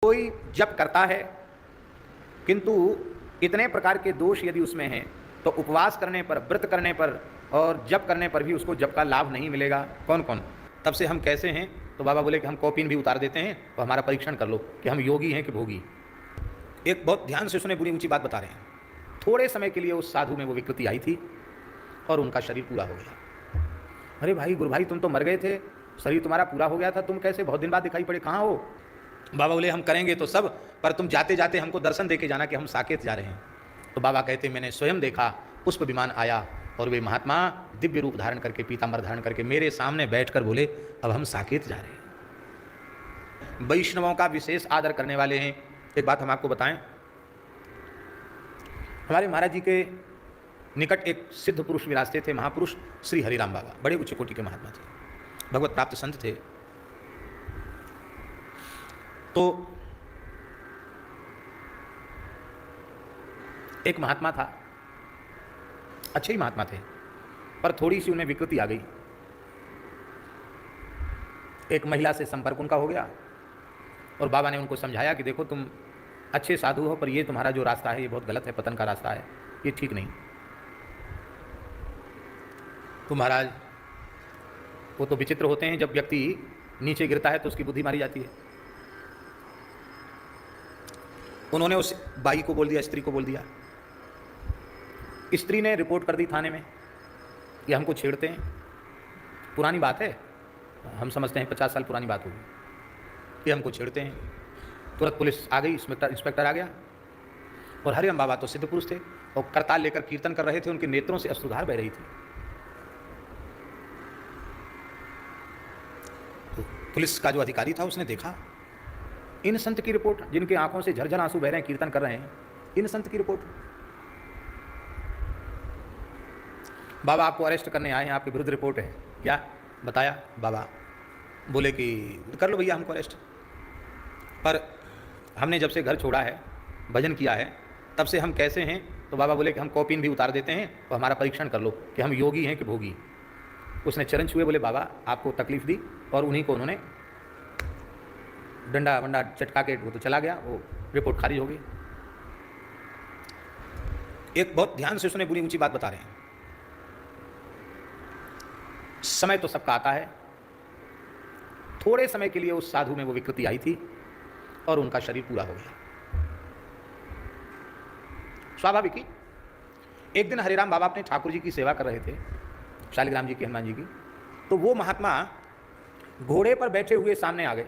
कोई जप करता है किंतु इतने प्रकार के दोष यदि उसमें हैं तो उपवास करने पर, व्रत करने पर और जप करने पर भी उसको जप का लाभ नहीं मिलेगा। कौन कौन? तब से हम कैसे हैं? तो बाबा बोले कि हम कॉपिन भी उतार देते हैं तो हमारा परीक्षण कर लो कि हम योगी हैं कि भोगी। एक बहुत ध्यान से सुने, बुरी ऊंची बात बता रहे हैं। थोड़े समय के लिए उस साधु में वो विकृति आई थी और उनका शरीर पूरा हो गया। अरे भाई, गुरु भाई, तुम तो मर गए थे, शरीर तुम्हारा पूरा हो गया था, तुम कैसे बहुत दिन बाद दिखाई पड़े, कहाँ हो? बाबा बोले हम करेंगे तो सब, पर तुम जाते जाते हमको दर्शन देके जाना कि हम साकेत जा रहे हैं। तो बाबा कहते मैंने स्वयं देखा, पुष्प विमान आया और वे महात्मा दिव्य रूप धारण करके, पीतांबर धारण करके मेरे सामने बैठकर बोले अब हम साकेत जा रहे हैं। वैष्णवों का विशेष आदर करने वाले हैं। एक बात हम आपको बताएं, हमारे महाराज जी के निकट एक सिद्ध पुरुष विराजते थे, महापुरुष श्री हरिराम बाबा, बड़े उच्च कोटि के महात्मा थे, भगवत प्राप्त संत थे। तो एक महात्मा था, अच्छे ही महात्मा थे, पर थोड़ी सी उन्हें विकृति आ गई। एक महिला से संपर्क उनका हो गया और बाबा ने उनको समझाया कि देखो तुम अच्छे साधु हो, पर ये तुम्हारा जो रास्ता है ये बहुत गलत है, पतन का रास्ता है, ये ठीक नहीं। तो महाराज, वो तो विचित्र होते हैं, जब व्यक्ति नीचे गिरता है तो उसकी बुद्धि मारी जाती है। उन्होंने उस बाई को बोल दिया, स्त्री को बोल दिया। स्त्री ने रिपोर्ट कर दी थाने में कि हमको छेड़ते हैं। पुरानी बात है, हम समझते हैं 50 साल पुरानी बात होगी, कि हमको छेड़ते हैं। तुरंत पुलिस आ गई, इंस्पेक्टर आ गया। और हरिराम बाबा तो सिद्ध पुरुष थे और करताल लेकर कीर्तन कर रहे थे, उनके नेत्रों से अश्रुधार बह रही थी। तो पुलिस का जो अधिकारी था उसने देखा इन संत की रिपोर्ट, जिनके आंखों से झरझर आंसू बह रहे हैं, कीर्तन कर रहे हैं, इन संत की रिपोर्ट। बाबा आपको अरेस्ट करने आए हैं, आपके विरुद्ध रिपोर्ट है। क्या बताया? बाबा बोले कि कर लो भैया हमको अरेस्ट, पर हमने जब से घर छोड़ा है, भजन किया है, तब से हम कैसे हैं? तो बाबा बोले कि हम कॉपिन भी उतार देते हैं तो हमारा परीक्षण कर लो कि हम योगी हैं कि भोगी। उसने चरण छुए, बोले बाबा आपको तकलीफ दी, और उन्हीं को उन्होंने डंडा वंडा चटका के वो तो चला गया, वो रिपोर्ट खारिज हो गई। एक बहुत ध्यान से सुने, बुरी ऊंची बात बता रहे हैं। समय तो सबका आता है। थोड़े समय के लिए उस साधु में वो विकृति आई थी और उनका शरीर पूरा हो गया। स्वाभाविक ही एक दिन हरिराम बाबा अपने ठाकुर जी की सेवा कर रहे थे, शालिग्राम जी की, हनुमान जी की। तो वो महात्मा घोड़े पर बैठे हुए सामने आ गए।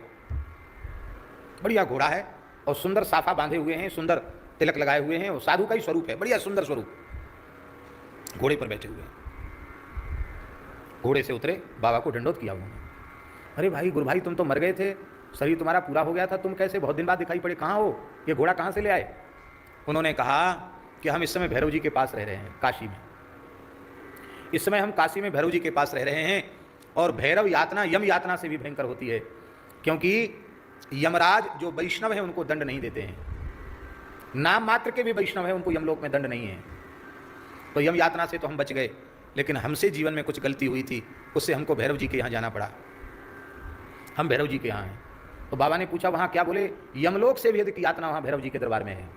बढ़िया घोड़ा है और सुंदर साफा बांधे हुए हैं, सुंदर तिलक लगाए हुए हैं, और साधु का ही स्वरूप है, बढ़िया सुंदर स्वरूप। घोड़े पर बैठे हुए हैं। घोड़े से उतरे, बाबा को दंडोत किया उन्होंने। अरे भाई, गुरु भाई, तुम तो मर गए थे, शरीर तुम्हारा पूरा हो गया था, तुम कैसे बहुत दिन बाद दिखाई पड़े, कहाँ हो? ये घोड़ा कहाँ से ले आए? उन्होंने कहा कि हम इस समय भैरव जी के पास रह रहे हैं, काशी में। इस समय हम काशी में भैरव जी के पास रह रहे हैं, और भैरव यातना यम यातना से भी भयंकर होती है, क्योंकि यमराज जो वैष्णव है उनको दंड नहीं देते हैं। नाम मात्र के भी वैष्णव है, उनको यमलोक में दंड नहीं है। तो यम यातना से तो हम बच गए, लेकिन हमसे जीवन में कुछ गलती हुई थी, उससे हमको भैरव जी के यहाँ जाना पड़ा। हम भैरव जी के यहाँ हैं। तो बाबा ने पूछा वहाँ क्या? बोले यमलोक से भी अधिक यातना वहाँ भैरव जी के दरबार में है।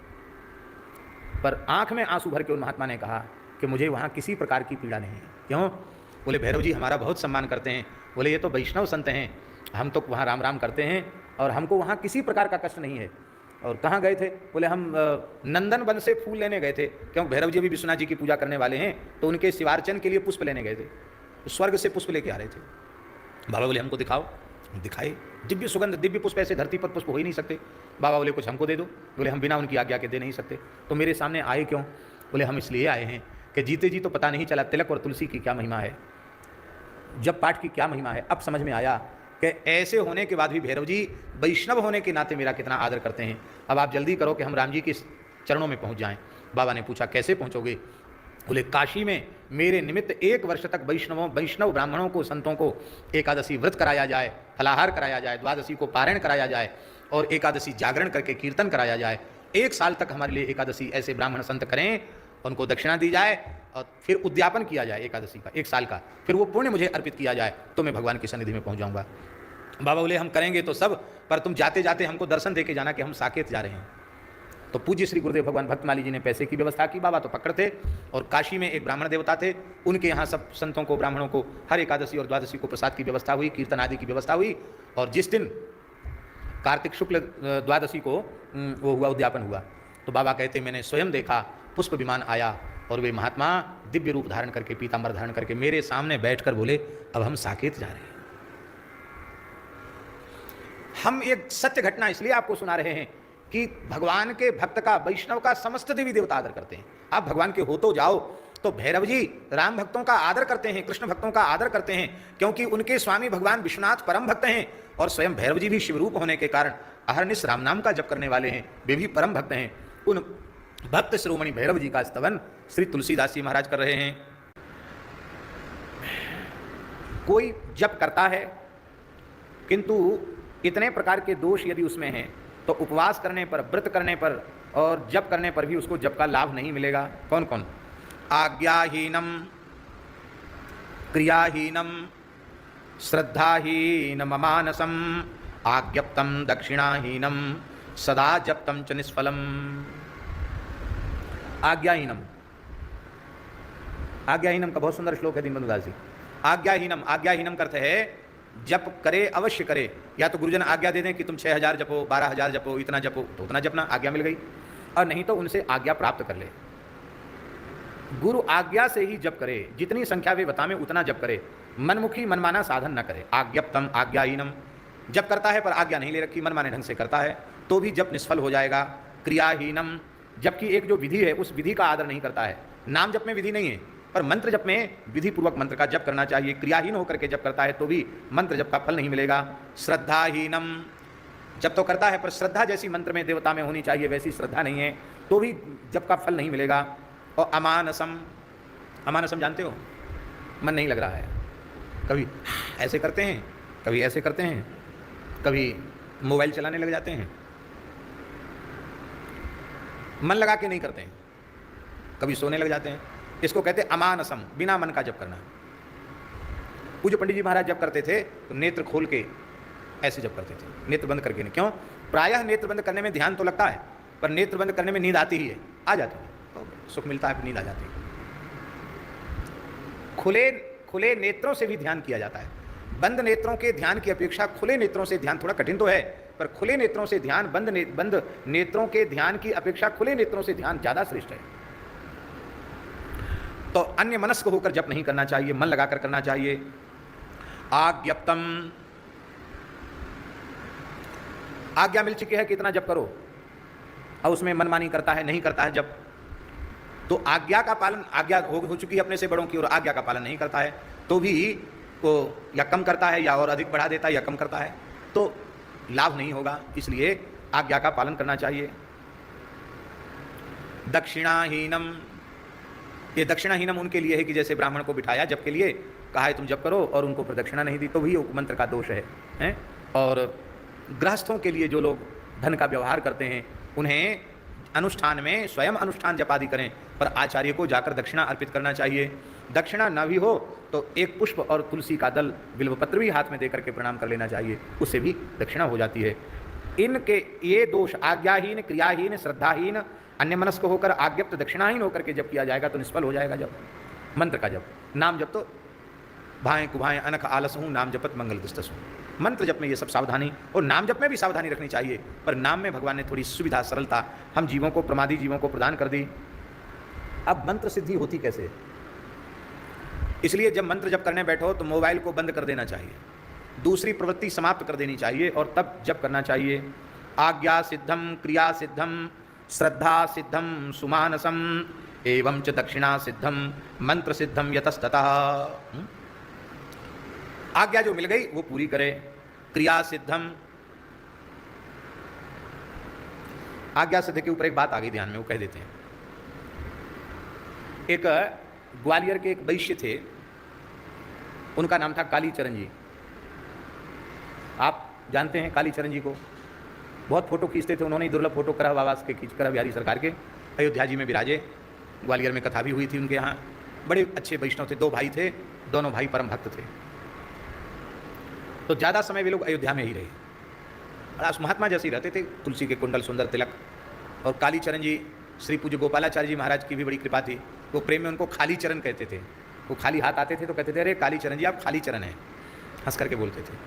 पर आंख में आंसू भर के उन महात्मा ने कहा कि मुझे वहाँ किसी प्रकार की पीड़ा नहीं है। क्यों? बोले भैरव जी हमारा बहुत सम्मान करते हैं। बोले ये तो वैष्णव संत हैं, हम तो वहाँ राम राम करते हैं और हमको वहाँ किसी प्रकार का कष्ट नहीं है। और कहाँ गए थे? बोले हम नंदन वन से फूल लेने गए थे, क्योंकि भैरव जी भी विश्वनाथ जी की पूजा करने वाले हैं, तो उनके शिवार्चन के लिए पुष्प लेने गए थे, तो स्वर्ग से पुष्प लेके आ रहे थे। बाबा बोले हमको दिखाओ। दिखाए, दिव्य सुगंध, दिव्य पुष्प, ऐसे धरती पर पुष्प हो ही नहीं सकते। बाबा बोले कुछ हमको दे दो। बोले हम बिना उनकी आज्ञा के दे नहीं सकते। तो मेरे सामने आए क्यों? बोले हम इसलिए आए हैं कि जीते जी तो पता नहीं चला तिलक और तुलसी की क्या महिमा है, जब पाठ की क्या महिमा है। अब समझ में आया कि ऐसे होने के बाद भी भैरव जी वैष्णव होने के नाते मेरा कितना आदर करते हैं। अब आप जल्दी करो कि हम राम जी के चरणों में पहुंच जाएं। बाबा ने पूछा कैसे पहुंचोगे? बोले काशी में मेरे निमित्त 1 वर्ष तक वैष्णव ब्राह्मणों को, संतों को एकादशी व्रत कराया जाए, फलाहार कराया जाए, द्वादशी को पारायण कराया जाए, और एकादशी जागरण करके कीर्तन कराया जाए। 1 साल तक हमारे लिए एकादशी ऐसे ब्राह्मण संत करें, उनको दक्षिणा दी जाए, और फिर उद्यापन किया जाए एकादशी का 1 साल का, फिर वो पुण्य मुझे अर्पित किया जाए, तो मैं भगवान की सन्निधि में पहुंच जाऊंगा। बाबा बोले हम करेंगे तो सब, पर तुम जाते जाते हमको दर्शन दे के जाना कि हम साकेत जा रहे हैं। तो पूज्य श्री गुरुदेव भगवान भक्तमाली जी ने पैसे की व्यवस्था की, बाबा तो पकड़ थे, और काशी में एक ब्राह्मण देवता थे, उनके यहाँ सब संतों को, ब्राह्मणों को हर एकादशी और द्वादशी को प्रसाद की व्यवस्था हुई, कीर्तन आदि की व्यवस्था हुई, और जिस दिन कार्तिक शुक्ल द्वादशी को वो हुआ, उद्यापन हुआ, तो बाबा कहते मैंने स्वयं देखा, पुष्प विमान आया और वे महात्मा दिव्य रूप धारण करके, पीतांबर धारण करके मेरे सामने बैठकर बोले अब हम साकेत जा रहे हैं। हम एक सत्य घटना इसलिए आपको सुना रहे हैं कि भगवान के भक्त का, वैष्णव का समस्त देवी देवता आदर करते हैं। आप भगवान के हो तो जाओ, तो भैरव जी राम भक्तों का आदर करते हैं, कृष्ण भक्तों का आदर करते हैं, क्योंकि उनके स्वामी भगवान विश्वनाथ परम भक्त हैं, और स्वयं भैरव जी भी शिवरूप होने के कारण अहरनिश राम नाम का जप करने वाले हैं, वे भी परम भक्त हैं। उन भक्त शिरोमणि भैरव जी का स्तवन श्री तुलसीदास जी महाराज कर रहे हैं। कोई जप करता है किंतु इतने प्रकार के दोष यदि उसमें हैं, तो उपवास करने पर, व्रत करने पर और जप करने पर भी उसको जप का लाभ नहीं मिलेगा। कौन कौन? आज्ञाहीनम, क्रियाहीनम, श्रद्धाहीनम अमानसम, आज्ञप्तम दक्षिणाहीनम, सदा जप्तम च निष्फलम। आज्ञाहीनम, आज्ञाहीनम का बहुत सुंदर श्लोक है दीनबंधु दास जी। आज्ञाहीनम, आज्ञाहीनम करते है जप करे अवश्य करे, या तो गुरुजन आज्ञा दे दें कि तुम 6000 जपो, 12000 जपो, इतना जपो, तो उतना जपना, आज्ञा मिल गई, और नहीं तो उनसे आज्ञा प्राप्त कर ले। गुरु आज्ञा से ही जप करे, जितनी संख्या वे बतावें उतना जप करे, मनमुखी मनमाना साधन न करे। आज्ञप्तम, आज्ञाहीनम, जप करता है पर आज्ञा नहीं ले रखी, मनमाने ढंग से करता है तो भी जप निष्फल हो जाएगा। क्रियाहीनम, जबकि एक जो विधि है उस विधि का आदर नहीं करता है। नाम जप में विधि नहीं है, पर मंत्र जप में विधि पूर्वक मंत्र का जप करना चाहिए। क्रियाहीन होकर के जप करता है तो भी मंत्र जप का फल नहीं मिलेगा। श्रद्धाहीनम, जप तो करता है पर श्रद्धा जैसी मंत्र में, देवता में होनी चाहिए वैसी श्रद्धा नहीं है, तो भी जप का फल नहीं मिलेगा। और अमानसम, अमानसम जानते हो, मन नहीं लग रहा है, कभी ऐसे करते हैं, कभी ऐसे करते हैं, कभी मोबाइल चलाने लग जाते हैं, मन लगा के नहीं करते हैं, कभी सोने लग जाते हैं, इसको कहते हैं अमानसम, बिना मन का जप करना। पूज्य पंडित जी महाराज जप करते थे तो नेत्र खोल के ऐसे जप करते थे, नेत्र बंद करके नहीं। क्यों? प्रायः नेत्र बंद करने में ध्यान तो लगता है, पर नेत्र बंद करने में नींद आती ही है, आ जाती है, तो सुख मिलता है, नींद आ जाती है। खुले नेत्रों से भी ध्यान किया जाता है। बंद नेत्रों के ध्यान की अपेक्षा खुले नेत्रों से ध्यान थोड़ा कठिन तो है, पर खुले नेत्रों से ध्यान बंद नेत्रों के ध्यान की अपेक्षा खुले नेत्रों से ध्यान ज्यादा श्रेष्ठ है। तो अन्य मनस्क होकर जप नहीं करना चाहिए, मन लगाकर करना चाहिए। आज्ञप्तम, आज्ञा मिल चुकी है कि इतना जप करो, और उसमें मनमानी करता है, नहीं करता है जप, तो आज्ञा का पालन, आज्ञा हो चुकी है अपने से बड़ों की और आज्ञा का पालन नहीं करता है, तो भी वो या कम करता है या और अधिक बढ़ा देता है या कम करता है, तो लाभ नहीं होगा। इसलिए आज्ञा का पालन करना चाहिए। दक्षिणाहीनम, ये दक्षिणाहीनम उनके लिए है कि जैसे ब्राह्मण को बिठाया जप के लिए, कहा है तुम जप करो, और उनको प्रदक्षिणा नहीं दी, तो भी मंत्र का दोष है। और गृहस्थों के लिए जो लोग धन का व्यवहार करते हैं, उन्हें अनुष्ठान में स्वयं अनुष्ठान जपादि करें, पर आचार्य को जाकर दक्षिणा अर्पित करना चाहिए। दक्षिणा न भी हो तो एक पुष्प और तुलसी का दल, बिल्वपत्र भी हाथ में देकर के प्रणाम कर लेना चाहिए, उससे भी दक्षिणा हो जाती है। इनके ये दोष, आज्ञाहीन, क्रियाहीन, श्रद्धाहीन, अन्य मनस्क होकर आज्ञप्त दक्षिणाहीन होकर के जब किया जाएगा तो निष्फल हो जाएगा। जब मंत्र का जप, नाम जप तो भाएं कुभाएं अनख आलस हूँ, नाम जपत मंगल दिस्तस हूँ। मंत्र जप में ये सब सावधानी, और नाम जप में भी सावधानी रखनी चाहिए, पर नाम में भगवान ने थोड़ी सुविधा, सरलता हम जीवों को, प्रमादी जीवों को प्रदान कर दी। अब मंत्र सिद्धि होती कैसे? इसलिए जब मंत्र जप करने बैठो तो मोबाइल को बंद कर देना चाहिए, दूसरी प्रवृत्ति समाप्त कर देनी चाहिए, और तब जप करना चाहिए। आज्ञा सिद्धम, क्रिया सिद्धम, श्रद्धा सिद्धम, सुमानसम, एवं च दक्षिणा सिद्धम, मंत्र सिद्धम यतस्ततः। आज्ञा जो मिल गई वो पूरी करे। क्रिया सिद्धम, आज्ञा सिद्ध के ऊपर एक बात आ गई ध्यान में, वो कह देते हैं। एक ग्वालियर के एक वैश्य थे, उनका नाम था कालीचरण जी। आप जानते हैं कालीचरण जी को, बहुत फोटो खींचते थे उन्होंने, दुर्लभ फोटो करा बाबा के खींच कर बिहारी सरकार के, अयोध्या जी में विराजे। ग्वालियर में कथा भी हुई थी उनके यहाँ। बड़े अच्छे वैष्णव थे, दो भाई थे, दोनों भाई परम भक्त थे। तो ज़्यादा समय वे लोग अयोध्या में ही रहे। बड़ा महात्मा जैसे ही रहते थे, तुलसी के कुंडल, सुंदर तिलक। और कालीचरण जी, श्री पूज्य गोपालाचार्य जी महाराज की भी बड़ी कृपा थी। वो प्रेम में उनको खाली चरण कहते थे। वो खाली हाथ आते थे तो कहते थे, अरे कालीचरण जी आप खाली चरण हैं, हंस करके बोलते थे।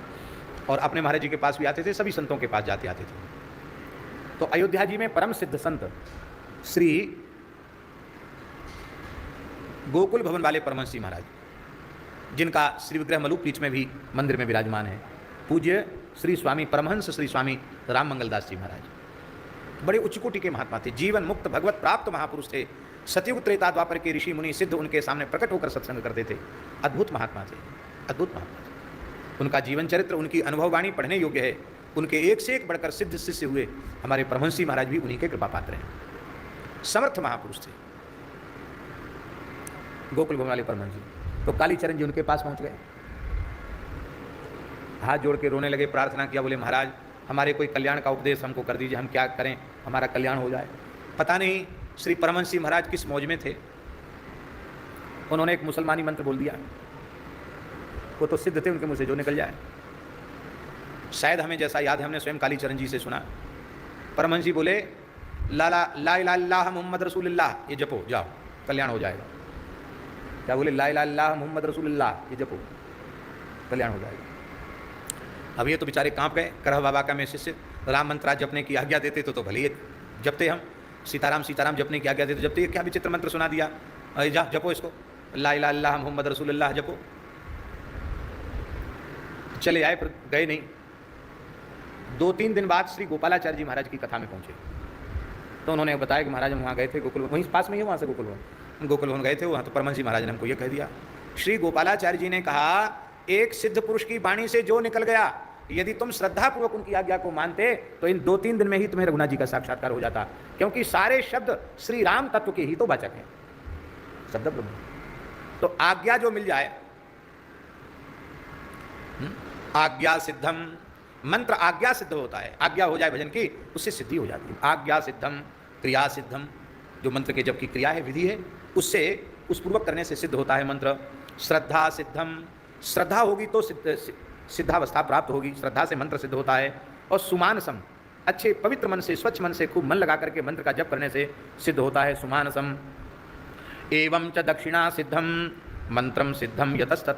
और अपने महाराज जी के पास भी आते थे, सभी संतों के पास जाते आते थे। तो अयोध्या जी में परम सिद्ध संत श्री गोकुल भवन वाले परमहंस जी महाराज, जिनका श्री विग्रह मलुक पीठ में भी मंदिर में विराजमान है, पूज्य श्री स्वामी परमहंस श्री स्वामी राम मंगलदास जी महाराज, बड़े उच्च कोटि के महात्मा थे, जीवन मुक्त भगवत प्राप्त महापुरुष थे। सतयुग त्रेता द्वापर के ऋषि मुनि सिद्ध उनके सामने प्रकट होकर सत्संग करते थे। अद्भुत महात्मा थे, अद्भुत महात्मा थे। उनका जीवन चरित्र, उनकी अनुभव वाणी पढ़ने योग्य है। उनके एक से एक बढ़कर सिद्ध शिष्य हुए हमारे परमहंस जी महाराज भी उन्हीं के कृपा पात्र हैं। समर्थ महापुरुष थे गोकुल भवन वाले परमहंस जी। तो कालीचरण जी उनके पास पहुंच गए, हाथ जोड़ के रोने लगे, प्रार्थना किया, बोले महाराज हमारे कोई कल्याण का उपदेश हमको कर दीजिए, हम क्या करें हमारा कल्याण हो जाए। पता नहीं श्री परमहंस जी महाराज किस मौज में थे, उन्होंने एक मुसलमानी मंत्र बोल दिया। वो तो सिद्ध थे, उनके मुंह से जो निकल जाए। शायद हमें जैसा याद है, हमने स्वयं कालीचरण जी से सुना। परमहंस जी बोले, ला ला ला इलाहा इल्लल्लाह मुहम्मद रसूलुल्लाह, ये जपो, जाओ कल्याण हो जाएगा। क्या बोले? ला इलाहा इल्लल्लाह मुहम्मद रसूलुल्लाह, ये जपो कल्याण हो जाएगा। अब ये तो बेचारे कांप गए। करह बाबा का मैं शिष्य, राम मंत्र जपने की आज्ञा देते तो भले ही जपते, हम सीताराम सीताराम जपने की आज्ञा देते जपते। क्या विचित्र मंत्र सुना दिया, जा जपो इसको, ला इलाहा इल्लल्लाह मुहम्मद रसूलुल्लाह जपो। चले आए, पर गए नहीं। 2-3 दिन बाद श्री गोपालाचार्य जी महाराज की कथा में पहुंचे तो उन्होंने बताया कि महाराज हम वहाँ गए थे, गोकुल वहीं पास में ही है, वहाँ से गोकुल भवन गए थे। वहाँ तो परमहंस जी महाराज ने हमको ये कह दिया। श्री गोपालाचार्य जी ने कहा, एक सिद्ध पुरुष की वाणी से जो निकल गया, यदि तुम श्रद्धापूर्वक उनकी आज्ञा को मानते तो इन 2-3 दिन में ही तुम्हें रघुनाथ जी का साक्षात्कार हो जाता, क्योंकि सारे शब्द श्री राम तत्व के ही तो वाचक हैं, शब्द ब्रह्म। तो आज्ञा जो मिल जाए, आज्ञा सिद्धम, मंत्र आज्ञा सिद्ध होता है। आज्ञा हो जाए भजन की, उससे सिद्धि हो जाती है। आज्ञा सिद्धम क्रिया सिद्धम, जो मंत्र के जब की क्रिया है, विधि है, उससे उस पूर्वक करने से सिद्ध होता है मंत्र। श्रद्धा सिद्धम, श्रद्धा होगी तो सिद्धावस्था प्राप्त होगी, श्रद्धा से मंत्र सिद्ध होता है। और सुमानसम, अच्छे पवित्र मन से, स्वच्छ मन से, खूब मन लगा करके मंत्र का जप करने से सिद्ध होता है सुमानसम। एवं च दक्षिणा सिद्धम मंत्रम सिद्धम यतस्ततः।